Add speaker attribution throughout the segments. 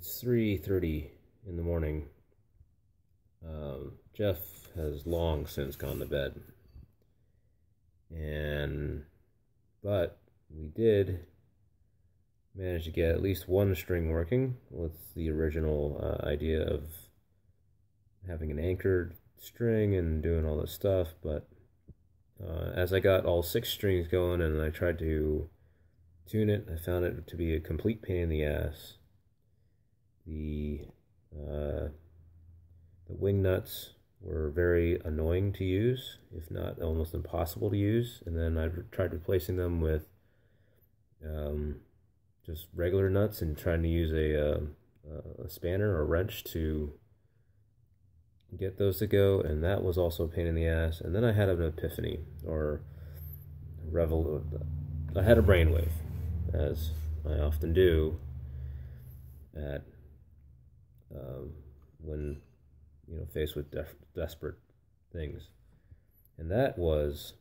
Speaker 1: It's 3:30 in the morning. Jeff has long since gone to bed, but we did manage to get at least one string working with the original idea of having an anchored string and doing all this stuff. But as I got all 6 strings going and I tried to tune it, I found it to be a complete pain in the ass. The wing nuts were very annoying to use, if not almost impossible to use. And then I tried replacing them with just regular nuts and trying to use a spanner or wrench to get those to go, and that was also a pain in the ass. And then I had an epiphany, or I had a brainwave, as I often do at when faced with desperate things. And that was,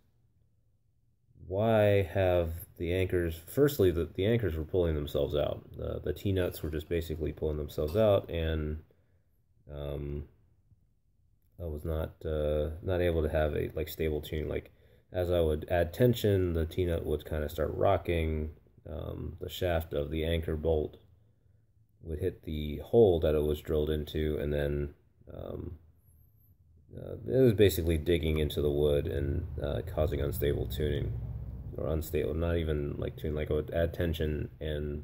Speaker 1: why have the anchors, firstly, the anchors were pulling themselves out. The T-nuts were just basically pulling themselves out, and I was not able to have a stable tune. Like, as I would add tension, the T-nut would kind of start rocking. The shaft of the anchor bolt would hit the hole that it was drilled into, and then it was basically digging into the wood and causing unstable tuning, or unstable, not even like tune. Like, I would add tension and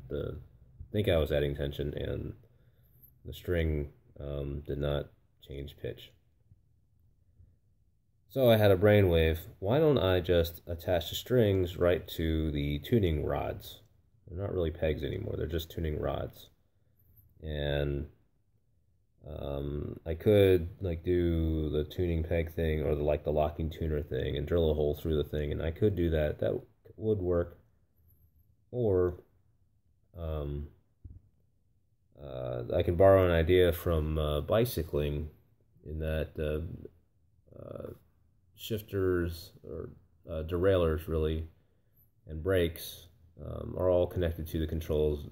Speaker 1: think I was adding tension, and the string did not change pitch. So I had a brainwave. Why don't I just attach the strings right to the tuning rods? They're not really pegs anymore. They're just tuning rods. And I could do the tuning peg thing, or the locking tuner thing, and drill a hole through the thing, and I could do that. That would work. Or I can borrow an idea from bicycling, in that shifters, or derailleurs really, and brakes are all connected to the controls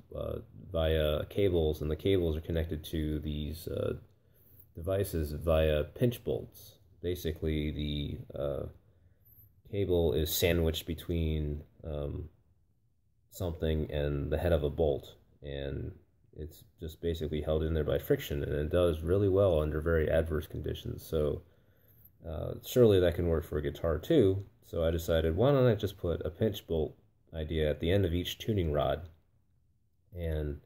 Speaker 1: via cables, and the cables are connected to these devices via pinch bolts. Basically, the cable is sandwiched between something and the head of a bolt, and it's just basically held in there by friction, and it does really well under very adverse conditions. So surely that can work for a guitar too. So I decided, why don't I just put a pinch bolt idea at the end of each tuning rod, and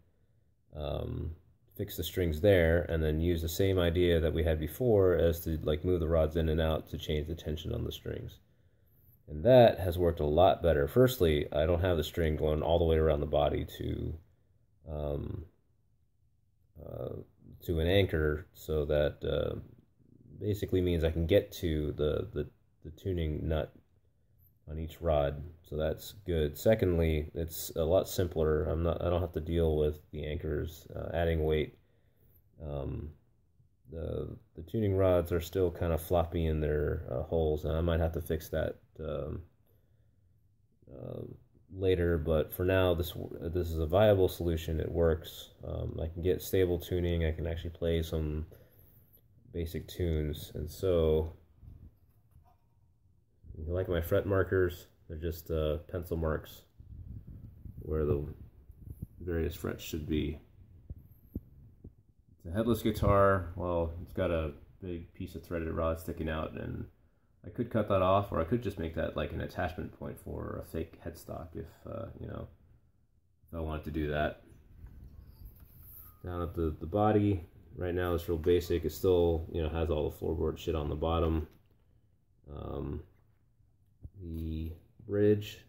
Speaker 1: fix the strings there, and then use the same idea that we had before, as to move the rods in and out to change the tension on the strings. And that has worked a lot better. Firstly, I don't have the string going all the way around the body to an anchor, so that basically means I can get to the tuning nut on each rod, so that's good. Secondly, it's a lot simpler. I don't have to deal with the anchors adding weight. The tuning rods are still kind of floppy in their holes, and I might have to fix that later. But for now, this is a viable solution. It works. I can get stable tuning. I can actually play some basic tunes. And so, you like my fret markers? They're just pencil marks where the various frets should be. It's a headless guitar. Well, it's got a big piece of threaded rod sticking out, and I could cut that off, or I could just make that like an attachment point for a fake headstock if I wanted to do that. Down at the body, right now it's real basic. It still has all the floorboard shit on the bottom. The bridge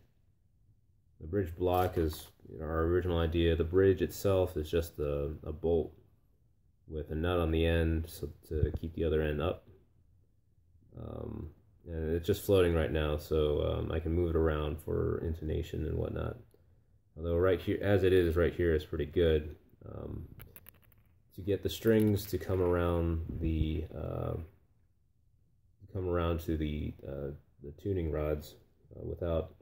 Speaker 1: block is our original idea. The bridge itself is just a bolt with a nut on the end, so to keep the other end up. And it's just floating right now, so I can move it around for intonation and whatnot. Although right here, as it is right here, is pretty good. To get the strings to come around to the tuning rods without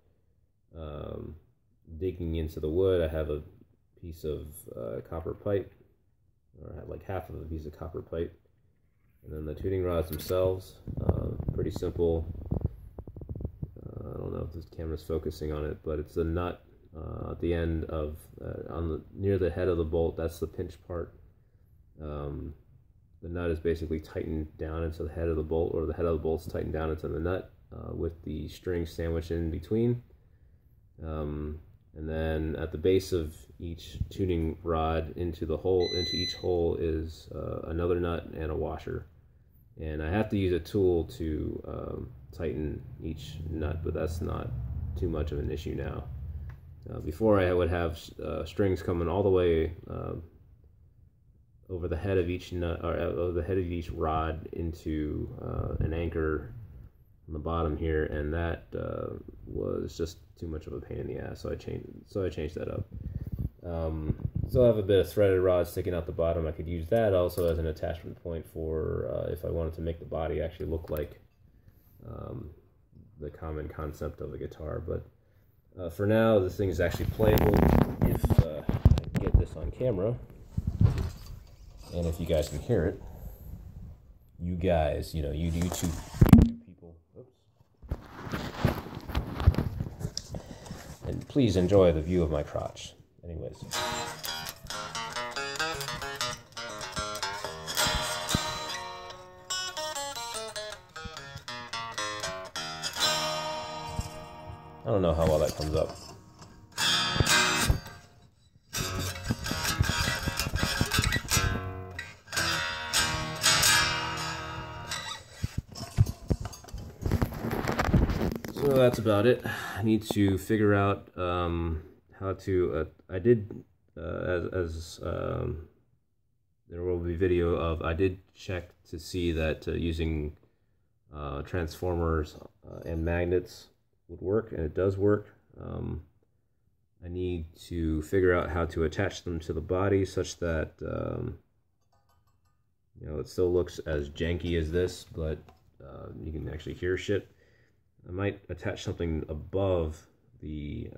Speaker 1: digging into the wood, I have a piece of copper pipe or like half of a piece of copper pipe. And then the tuning rods themselves, pretty simple. I don't know if this camera's focusing on it, but it's a nut at the end of, near the head of the bolt. That's the pinch part. The nut is basically tightened down into the head of the bolt, or the head of the bolt's tightened down into the nut with the string sandwiched in between. And then at the base of each tuning rod, into each hole is another nut and a washer. And I have to use a tool to tighten each nut, but that's not too much of an issue now. Before, I would have strings coming all the way over the head of each nut, or over the head of each rod, into an anchor on the bottom here, and that was just too much of a pain in the ass. So I changed that up. Still have a bit of threaded rod sticking out the bottom. I could use that also as an attachment point for if I wanted to make the body actually look like the common concept of a guitar. But for now, this thing is actually playable. If I can get this on camera, and if you guys can hear it, you guys, you YouTube people, oops. And please enjoy the view of my crotch. Anyways. I don't know how well that comes up. So that's about it. I need to figure out how to. I did there will be video of. I did check to see that using transformers and magnets would work, and it does work. I need to figure out how to attach them to the body such that it still looks as janky as this, but you can actually hear shit. I might attach something above the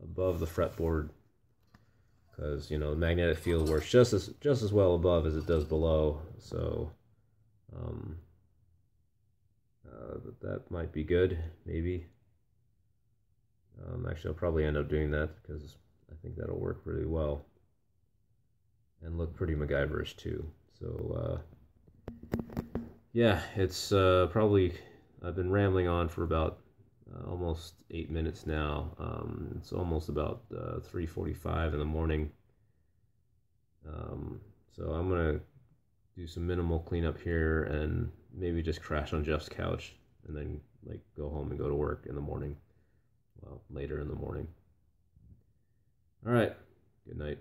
Speaker 1: fretboard, because the magnetic field works just as well above as it does below. So that might be good, maybe. Actually, I'll probably end up doing that because I think that'll work really well and look pretty MacGyverish too. So yeah, it's probably, I've been rambling on for about almost 8 minutes now. It's almost about 3:45 in the morning. So I'm gonna do some minimal cleanup here and maybe just crash on Jeff's couch and then go home and go to work in the morning. Well, later in the morning. All right. Good night.